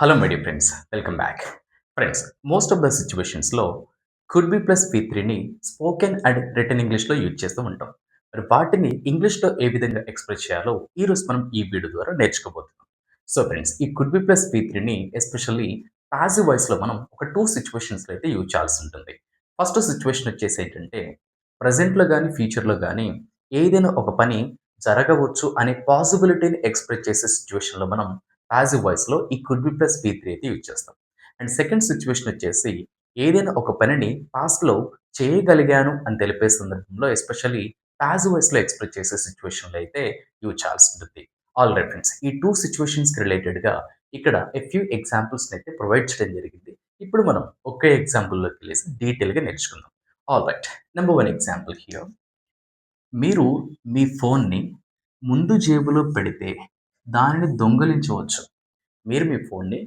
Hello my dear friends, welcome back. Friends, most of the సిచ్యువేషన్స్‌లో could be plus వి3ని spoken and written ఇంగ్లీష్‌లో use చేస్తూ ఉంటాం. మరి వాటిని ఇంగ్లీష్‌లో ఏ విధంగా ఎక్స్‌ప్రెస్ చేయాలో ఈరోజు మనం ఈ వీడియో ద్వారా నేర్చుకోబోతున్నాం. సో ఫ్రెండ్స్, ఈ కుడ్ బి ప్లస్ వి3ని ఎస్పెషల్లీ పాసివ్ వాయిస్‌లో మనం ఒక 2 సిట్యుయేషన్స్‌లో అయితే యూజ్ చేయాల్సి ఉంటుంది. ఫస్ట్ సిట్యుయేషన్ వచ్చేసి ఏంటంటే, ప్రెజెంట్‌లో గాని, ఫ్యూచర్‌లో గాని ఏదైనా ఒక పని జరగవచ్చు అనే పాసిబిలిటీని ఎక్స్‌ప్రెస్ చేసే సిట్యుయేషన్‌లో మనం పాసివ్ వాయిస్‌లో ఈ could be plus be three అయితే యూజ్ చేస్తాం. అండ్ సెకండ్ సిట్యుయేషన్ వచ్చేసి ఏదైనా ఒక పనిని పాస్ట్‌లో చేయగలిగాను అని తెలిపే సందర్భంలో ఎస్పెషల్లీ పాసివ్ వాయిస్‌లో ఎక్స్‌ప్రెస్ చేసే సిట్యుయేషన్‌లో అయితే యూజ్ చేయాల్సి ఉంటుంది. ఆల్రైట్ ఫ్రెండ్స్, ఈ 2 సిట్యుయేషన్స్‌కి రిలేటెడ్‌గా ఇక్కడ ఫ్యూ ఎగ్జాంపుల్స్‌ని అయితే ప్రొవైడ్ చేయడం జరిగింది. ఇప్పుడు మనం ఒకే ఎగ్జాంపుల్‌లోకి వెళ్ళేసి డీటెయిల్‌గా నేర్చుకుందాం. ఆల్రైట్. Number 1 example here. మీరు మీ ఫోన్‌ని ముందు జేబులో పెడితే దానిని దొంగిలించవచ్చు. మీరు మీ ఫోన్‌ని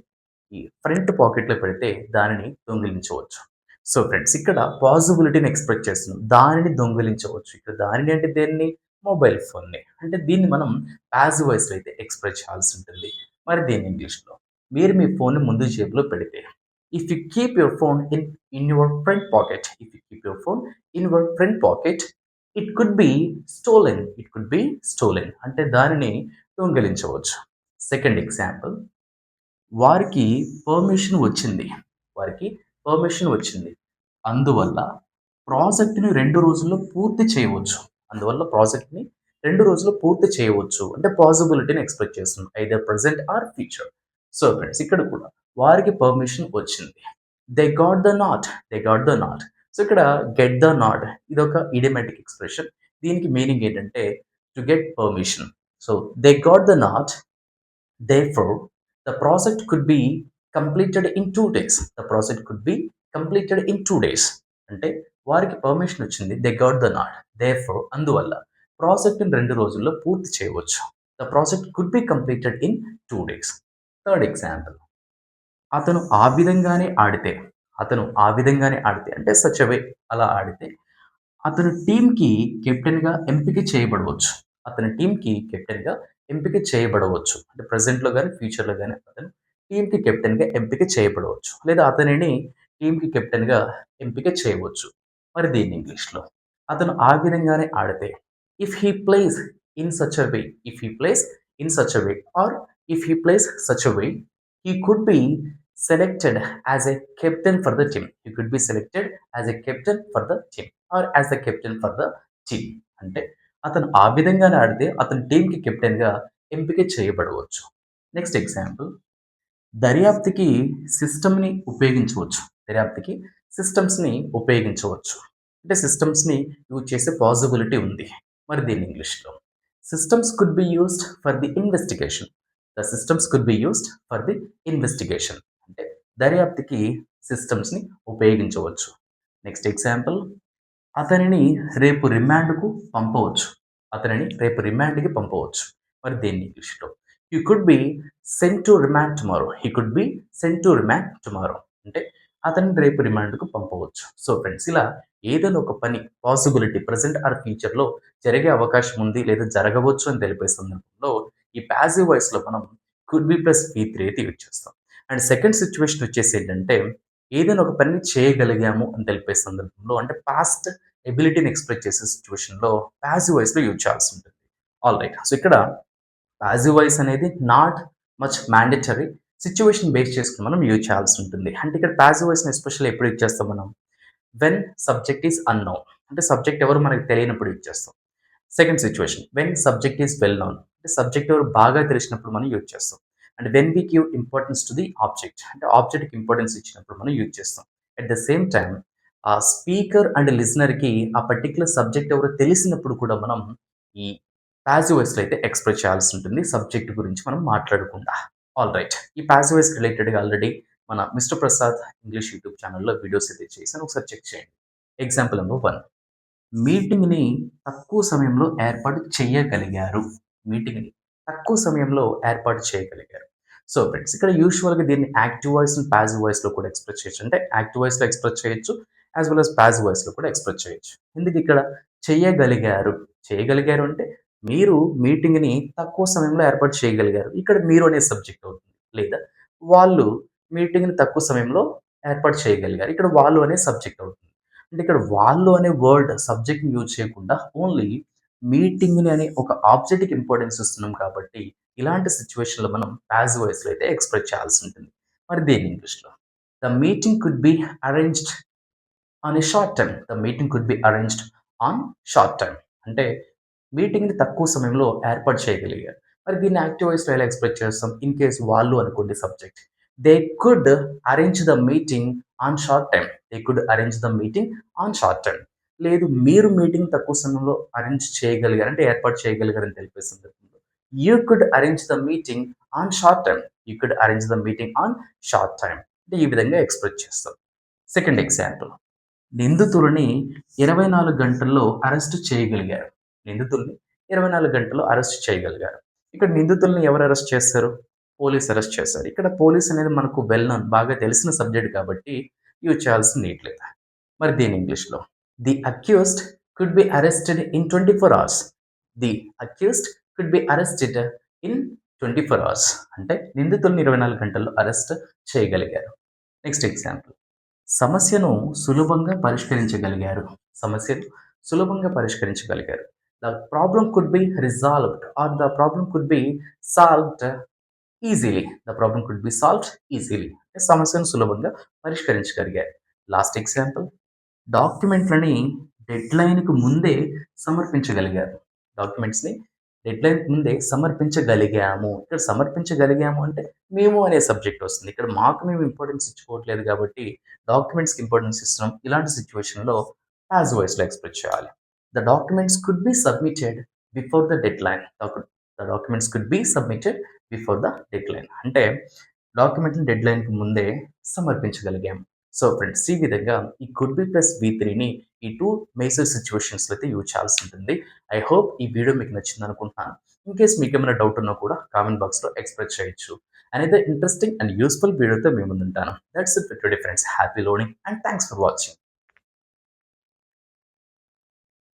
ఈ ఫ్రంట్ పాకెట్‌లో పెడితే దానిని దొంగిలించవచ్చు. సో ఫ్రెండ్స్, ఇక్కడ పాజిబిలిటీని ఎక్స్‌ప్రెస్ చేస్తున్నాం. దానిని దొంగిలించవచ్చు. ఇక్కడ దానిని అంటే దేన్ని? మొబైల్ ఫోన్‌ని. అంటే దీన్ని మనం పాసివ్ వాయిస్‌లో అయితే ఎక్స్‌ప్రెస్ చేయాల్సి ఉంటుంది. మరి దీన్ని ఇంగ్లీష్‌లో మీరు మీ ఫోన్‌ని ముందు జేబులో పెడితే, if you keep your phone in your front pocket, if you keep your phone in your front pocket, it could be stolen. It could be stolen. అంటే దానిని దొంగిలించవచ్చు. Second example. వారికి పర్మిషన్ వచ్చింది. వారికి పర్మిషన్ వచ్చింది. అందువల్ల ప్రాజెక్ట్‌ని 2 రోజుల్లో పూర్తి చేయవచ్చు. అందువల్ల ప్రాజెక్ట్‌ని 2 రోజుల్లో పూర్తి చేయవచ్చు. అంటే పాజిబిలిటీని ఎక్స్‌ప్రెస్ చేస్తున్నాం. Either present or future. So friends, ఇక్కడ కూడా వారికి పర్మిషన్ వచ్చింది. They got the not. They got the not. So ఇక్కడ గెట్ ద నాట్ ఇదొక ఇడియోమాటిక్ ఎక్స్‌ప్రెషన్. దీనికి మీనింగ్ ఏంటంటే to get permission. So they got the not. Therefore, the project could be completed in 2 days. The project could be completed in 2 days. అంటే వారికి permission వచ్చింది. They got the not. Therefore అందువల్ల ప్రాజెక్ట్‌ని 2 రోజుల్లో పూర్తి చేయవచ్చు. The project could be completed in 2 days. Third example. అతను ఆ విధంగానే ఆడితే, అతను ఆ విధంగానే ఆడితే అంటే సచ్ ఎ వే అలా ఆడితే అతను టీమ్‌కి కెప్టెన్‌గా ఎంపిక చేయబడవచ్చు. అతని టీమ్‌కి కెప్టెన్‌గా ఎంపిక చేయబడవచ్చు. అంటే ప్రెజెంట్‌లో గాని, ఫ్యూచర్‌లో గాని అతను టీమ్‌కి కెప్టెన్‌గా ఎంపిక చేయబడవచ్చు. లేదా అతనిని టీమ్‌కి కెప్టెన్‌గా ఎంపిక చేయవచ్చు. మరి దీన్ని ఇంగ్లీష్‌లో అతను ఆ విధంగానే ఆడితే, if he plays in such a way, if he plays in such a way or if he plays such a way, he could be selected as a captain for the team. He could be selected as a captain for the team or as the captain for the team. అంటే అతను ఆ విధంగానే ఆడితే అతని టీమ్‌కి కెప్టెన్‌గా ఎంపిక చేయబడవచ్చు. Next example. దర్యాప్తుకి సిస్టమ్‌ని ఉపయోగించవచ్చు. దర్యాప్తుకి సిస్టమ్స్‌ని ఉపయోగించవచ్చు. అంటే సిస్టమ్స్‌ని యూజ్ చేసే పాసిబిలిటీ ఉంది. మరి దీన్ని ఇంగ్లీష్‌లో systems could be used for the investigation. The systems could be used for the investigation. అంటే దర్యాప్తుకి సిస్టమ్స్‌ని ఉపయోగించవచ్చు. Next example. అతనిని రేపు రిమాండ్‌కు పంపవచ్చు. అతనిని రేపు రిమాండ్‌కి పంపవచ్చు. మరి దేన్ని ఇంగ్లీష్‌లో? హి could be sent to remand tomorrow. He could be sent to remand tomorrow. అంటే అతన్ని రేపు రిమాండ్‌కు పంపవచ్చు. సో ఫ్రెండ్స్, ఇలా ఏదైనా ఒక పని పాసిబిలిటీ ప్రెజెంట్ ఆర్ ఫ్యూచర్‌లో జరిగే అవకాశం ఉంది లేదా జరగవచ్చు అని తెలిపే సందర్భంలో ఈ పాసివ్ వాయిస్‌లో మనం కుడ్ బి ప్లస్ వి3 అయితే యూజ్ చేస్తాం. అండ్ సెకండ్ సిట్యుయేషన్ వచ్చేసి ఏంటంటే, ఏదైనా ఒక పనిని చేయగలిగాము అని తెలిపే సందర్భంలో అంటే పాస్ట్ ఎబిలిటీని ఎక్స్‌ప్రెస్ చేసే సిట్యుయేషన్‌లో పాసివ్ వాయిస్‌లో యూజ్ చేయాల్సి ఉంటుంది. ఆల్రైట్. సో ఇక్కడ పాసివ్ వాయిస్ అనేది not much mandatory. Situation base చేసుకొని మనం యూజ్ చేయాల్సి ఉంటుంది. అంటే ఇక్కడ పాసివ్ వాయిస్‌ని ఎస్పెషల్లీ ఎప్పుడు యూజ్ చేస్తాం మనం? When subject is unknown. అంటే సబ్జెక్ట్ ఎవరో మనకు తెలియనప్పుడు యూజ్ చేస్తాం. Second situation when subject is well known. అంటే సబ్జెక్ట్ ఎవరు బాగా తెలిసినప్పుడు మనం యూజ్ చేస్తాం. And when we give importance to the object. అంటే ఆబ్జెక్ట్‌కి ఇంపార్టెన్స్ ఇచ్చినప్పుడు మనం యూజ్ చేస్తాం. అట్ ద సేమ్ టైమ్ ఆ స్పీకర్ అండ్ లిజనర్‌కి ఆ పర్టిక్యులర్ సబ్జెక్ట్ ఎవరో తెలిసినప్పుడు కూడా మనం ఈ పాసివ్ వాయిస్‌లో అయితే ఎక్స్‌ప్రెస్ చేయాల్సి ఉంటుంది. సబ్జెక్ట్ గురించి మనం మాట్లాడకుండా. ఆల్రైట్. ఈ పాసివ్ వాయిస్ రిలేటెడ్‌గా ఆల్రెడీ మన మిస్టర్ ప్రసాద్ ఇంగ్లీష్ యూట్యూబ్ ఛానెల్‌లో వీడియోస్ అయితే చేశాను. ఒకసారి చెక్ చేయండి. Example number 1. మీటింగ్‌ని తక్కువ సమయంలో ఏర్పాటు చేయగలిగారు. మీటింగ్‌ని తక్కువ సమయంలో ఏర్పాటు చేయగలిగారు. సో ఫ్రెండ్స్, ఇక్కడ యూజువల్‌గా దీన్ని యాక్టివ్ వాయిస్ అండ్ పాసివ్ వాయిస్‌లో కూడా ఎక్స్‌ప్రెస్ చేయొచ్చు. అంటే యాక్టివ్ వాయిస్‌లో ఎక్స్‌ప్రెస్ చేయొచ్చు. యాస్ వెల్ యాస్ పాసివ్ వాయిస్‌లో కూడా ఎక్స్‌ప్రెస్ చేయొచ్చు. ఎందుకు ఇక్కడ చేయగలిగారు? చేయగలిగారు అంటే మీరు మీటింగ్‌ని తక్కువ సమయంలో ఏర్పాటు చేయగలిగారు. ఇక్కడ మీరు అనే సబ్జెక్ట్ అవుతుంది. లేదా వాళ్ళు మీటింగ్‌ని తక్కువ సమయంలో ఏర్పాటు చేయగలిగారు. ఇక్కడ వాళ్ళు అనే సబ్జెక్ట్ అవుతుంది. అంటే ఇక్కడ వాళ్ళు అనే వర్డ్ సబ్జెక్ట్‌ని యూజ్ చేయకుండా ఓన్లీ మీటింగ్‌ని అనే ఒక ఆబ్జెక్ట్‌కి ఇంపార్టెన్స్ ఇస్తున్నాం కాబట్టి, ఇలాంటి సిట్యుయేషన్‌లో మనం పాసివ్ వాయిస్‌లో అయితే ఎక్స్‌ప్రెస్ చేయాల్సి ఉంటుంది. మరి దీన్ని ఇంగ్లీష్‌లో the meeting could be arranged on a short time. The meeting could be arranged on short time. అంటే మీటింగ్‌ని తక్కువ సమయంలో ఏర్పాటు చేయగలిగారు. మరి దీన్ని యాక్టివ్ వాయిస్‌లో ఎలా ఎక్స్‌ప్రెస్ చేస్తాం? ఇన్ కేస్ వాళ్ళు అనుకోండి subject. They could arrange the meeting on short time. They could arrange the meeting on short time. లేదు మీరు మీటింగ్ తక్కువ సమయంలో అరేంజ్ చేయగలిగారు అంటే ఏర్పాటు చేయగలిగారని తెలిపే సందర్భంలో you could arrange the meeting on short time. You could arrange the meeting on short time. అంటే ఈ విధంగా ఎక్స్‌ప్రెస్ చేస్తాం. Second example. నిందితులని 24 గంటల్లో అరెస్ట్ చేయగలిగారు. నిందితుల్ని 24 గంటల్లో అరెస్ట్ చేయగలిగారు. ఇక్కడ నిందితుల్ని ఎవరు అరెస్ట్ చేస్తారు? పోలీస్ అరెస్ట్ చేశారు. ఇక్కడ పోలీస్ అనేది మనకు వెల్ నోన్ బాగా తెలిసిన సబ్జెక్ట్ కాబట్టి యూజ్ చేయాల్సిన నీడ్ లేదు. మరి దీని ఇంగ్లీష్‌లో the accused could be arrested in 24 hours. The accused could be arrested in 24 hours. అంటే నిందితుల్ని 24 గంటల్లో అరెస్ట్ చేయగలిగారు. Next example. సమస్యను సులభంగా పరిష్కరించగలిగారు. సమస్యను సులభంగా పరిష్కరించగలిగారు. The problem could be resolved or the problem could be solved easily. The problem could be solved easily. సమస్యను సులభంగా పరిష్కరించగలిగారు. Last example. డాక్యుమెంట్‌లని డెడ్‌లైన్‌కి ముందే సమర్పించగలిగారు. డాక్యుమెంట్స్‌ని డెడ్‌లైన్‌కి ముందే సమర్పించగలిగాము. ఇక్కడ సమర్పించగలిగాము అంటే మేము అనే సబ్జెక్ట్ వస్తుంది. ఇక్కడ మాకు మేము ఇంపార్టెన్స్ ఇచ్చుకోవట్లేదు కాబట్టి డాక్యుమెంట్స్‌కి ఇంపార్టెన్స్ ఇస్తున్నాం. ఇలాంటి సిట్యుయేషన్‌లో పాసివ్ వాయిస్‌లో ఎక్స్‌ప్రెస్ చేయాలి. The documents could be submitted before the deadline. The documents could be submitted before the deadline. అంటే డాక్యుమెంట్‌ని డెడ్‌లైన్‌కి ముందే సమర్పించగలిగాము. సో ఫ్రెండ్స్ ఈ విధంగా ఈ కుడ్ బి ప్లస్ V3ని ఈ 2 మేజర్ సిట్యుయేషన్స్‌లో అయితే యూజ్ చేయాల్సి ఉంటుంది. ఐ హోప్ ఈ వీడియో మీకు నచ్చింది అనుకుంటున్నాను. ఇన్ కేస్ మీకేమైనా డౌట్ ఉన్నా కూడా కామెంట్ బాక్స్‌లో ఎక్స్‌ప్రెస్ చేయొచ్చు. అనదర్ ఇంట్రెస్టింగ్ అండ్ యూస్‌ఫుల్ వీడియోతో మీ ముందుంటాను. That's it for today friends. Happy learning and thanks for watching.